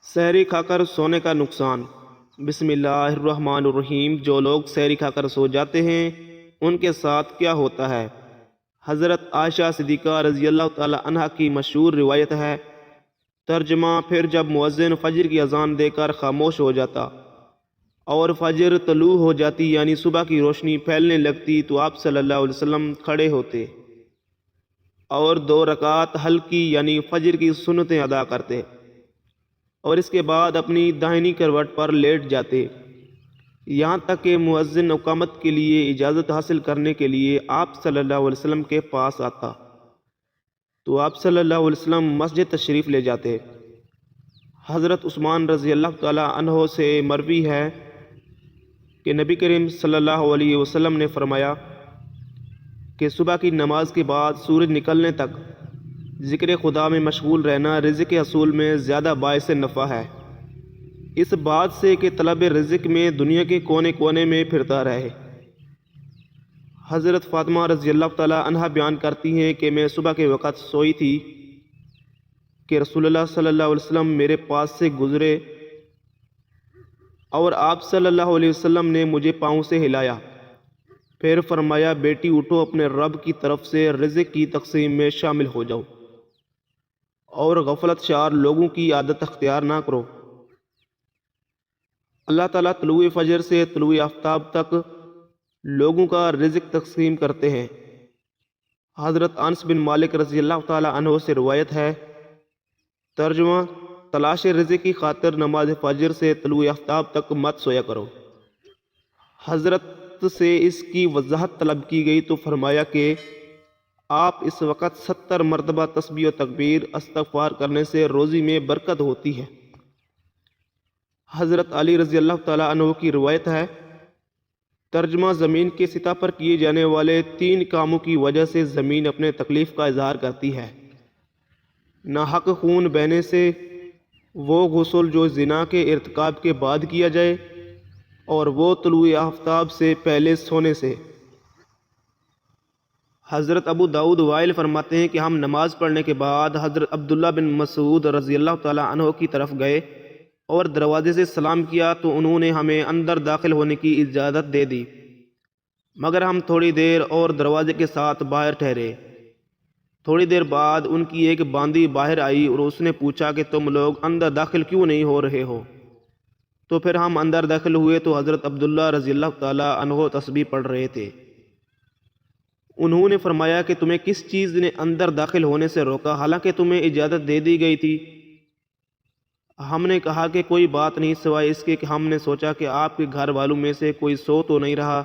سحری کھا کر سونے کا نقصان۔ بسم اللہ الرحمن الرحیم۔ جو لوگ سحری کھا کر سو جاتے ہیں ان کے ساتھ کیا ہوتا ہے؟ حضرت عائشہ صدیقہ رضی اللہ تعالی عنہ کی مشہور روایت ہے۔ ترجمہ: پھر جب مؤذن فجر کی اذان دے کر خاموش ہو جاتا اور فجر طلوع ہو جاتی یعنی صبح کی روشنی پھیلنے لگتی تو آپ صلی اللہ علیہ وسلم کھڑے ہوتے اور 2 رکعت ہلکی یعنی فجر کی سنتیں ادا کرتے اور اس کے بعد اپنی داہنی کروٹ پر لیٹ جاتے، یہاں تک کہ مؤذن اقامت کے لیے اجازت حاصل کرنے کے لیے آپ صلی اللہ علیہ وسلم کے پاس آتا تو آپ صلی اللہ علیہ وسلم مسجد تشریف لے جاتے۔ حضرت عثمان رضی اللہ تعالی عنہ سے مروی ہے کہ نبی کریم صلی اللہ علیہ وسلم نے فرمایا کہ صبح کی نماز کے بعد سورج نکلنے تک ذکر خدا میں مشغول رہنا رزق حصول میں زیادہ باعث نفع ہے، اس بات سے کہ طلب رزق میں دنیا کے کونے کونے میں پھرتا رہے۔ حضرت فاطمہ رضی اللہ تعالی عنہ بیان کرتی ہیں کہ میں صبح کے وقت سوئی تھی کہ رسول اللہ صلی اللہ علیہ وسلم میرے پاس سے گزرے اور آپ صلی اللہ علیہ وسلم نے مجھے پاؤں سے ہلایا، پھر فرمایا بیٹی اٹھو، اپنے رب کی طرف سے رزق کی تقسیم میں شامل ہو جاؤ اور غفلت شار لوگوں کی عادت اختیار نہ کرو۔ اللہ تعالیٰ طلوع فجر سے طلوع آفتاب تک لوگوں کا رزق تقسیم کرتے ہیں۔ حضرت انس بن مالک رضی اللہ تعالی عنہ سے روایت ہے۔ ترجمہ: تلاش رزق کی خاطر نماز فجر سے طلوع آفتاب تک مت سویا کرو۔ حضرت سے اس کی وضاحت طلب کی گئی تو فرمایا کہ آپ اس وقت 70 مرتبہ تسبیح و تکبیر استغفار کرنے سے روزی میں برکت ہوتی ہے۔ حضرت علی رضی اللہ تعالی عنہ کی روایت ہے۔ ترجمہ: زمین کے سطح پر کیے جانے والے 3 کاموں کی وجہ سے زمین اپنے تکلیف کا اظہار کرتی ہے: ناحق خون بہنے سے، وہ غسل جو زنا کے ارتکاب کے بعد کیا جائے، اور وہ طلوع آفتاب سے پہلے سونے سے۔ حضرت ابو داؤد وائل فرماتے ہیں کہ ہم نماز پڑھنے کے بعد حضرت عبداللہ بن مسعود رضی اللہ تعالی عنہ کی طرف گئے اور دروازے سے سلام کیا تو انہوں نے ہمیں اندر داخل ہونے کی اجازت دے دی، مگر ہم تھوڑی دیر اور دروازے کے ساتھ باہر ٹھہرے۔ تھوڑی دیر بعد ان کی ایک باندی باہر آئی اور اس نے پوچھا کہ تم لوگ اندر داخل کیوں نہیں ہو رہے ہو؟ تو پھر ہم اندر داخل ہوئے تو حضرت عبداللہ رضی اللہ تعالی عنہ تسبیح پڑھ رہے تھے۔ انہوں نے فرمایا کہ تمہیں کس چیز نے اندر داخل ہونے سے روکا حالانکہ تمہیں اجازت دے دی گئی تھی؟ ہم نے کہا کہ کوئی بات نہیں سوائے اس کے کہ ہم نے سوچا کہ آپ کے گھر والوں میں سے کوئی سو تو نہیں رہا۔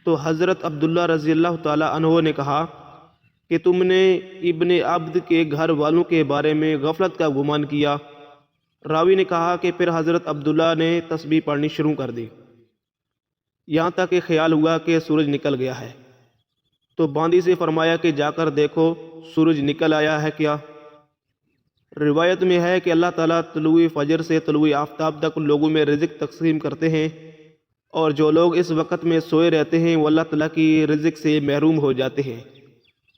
تو حضرت عبداللہ رضی اللہ تعالی عنہ نے کہا کہ تم نے ابن عبد کے گھر والوں کے بارے میں غفلت کا گمان کیا۔ راوی نے کہا کہ پھر حضرت عبداللہ نے تسبیح پڑھنی شروع کر دی، یہاں تک کہ خیال ہوا کہ سورج نکل گیا ہے۔ تو باندی سے فرمایا کہ جا کر دیکھو سورج نکل آیا ہے کیا؟ روایت میں ہے کہ اللہ تعالیٰ طلوع فجر سے طلوع آفتاب تک لوگوں میں رزق تقسیم کرتے ہیں، اور جو لوگ اس وقت میں سوئے رہتے ہیں وہ اللہ تعالیٰ کی رزق سے محروم ہو جاتے ہیں،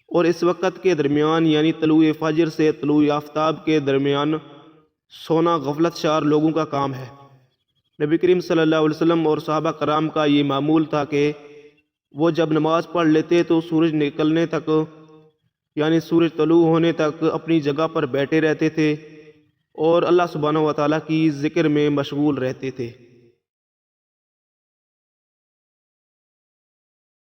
اور اس وقت کے درمیان یعنی طلوع فجر سے طلوع آفتاب کے درمیان سونا غفلت شار لوگوں کا کام ہے۔ نبی کریم صلی اللہ علیہ وسلم اور صحابہ کرام کا یہ معمول تھا کہ وہ جب نماز پڑھ لیتے تو سورج نکلنے تک یعنی سورج طلوع ہونے تک اپنی جگہ پر بیٹھے رہتے تھے اور اللہ سبحانہ و تعالیٰ کی ذکر میں مشغول رہتے تھے۔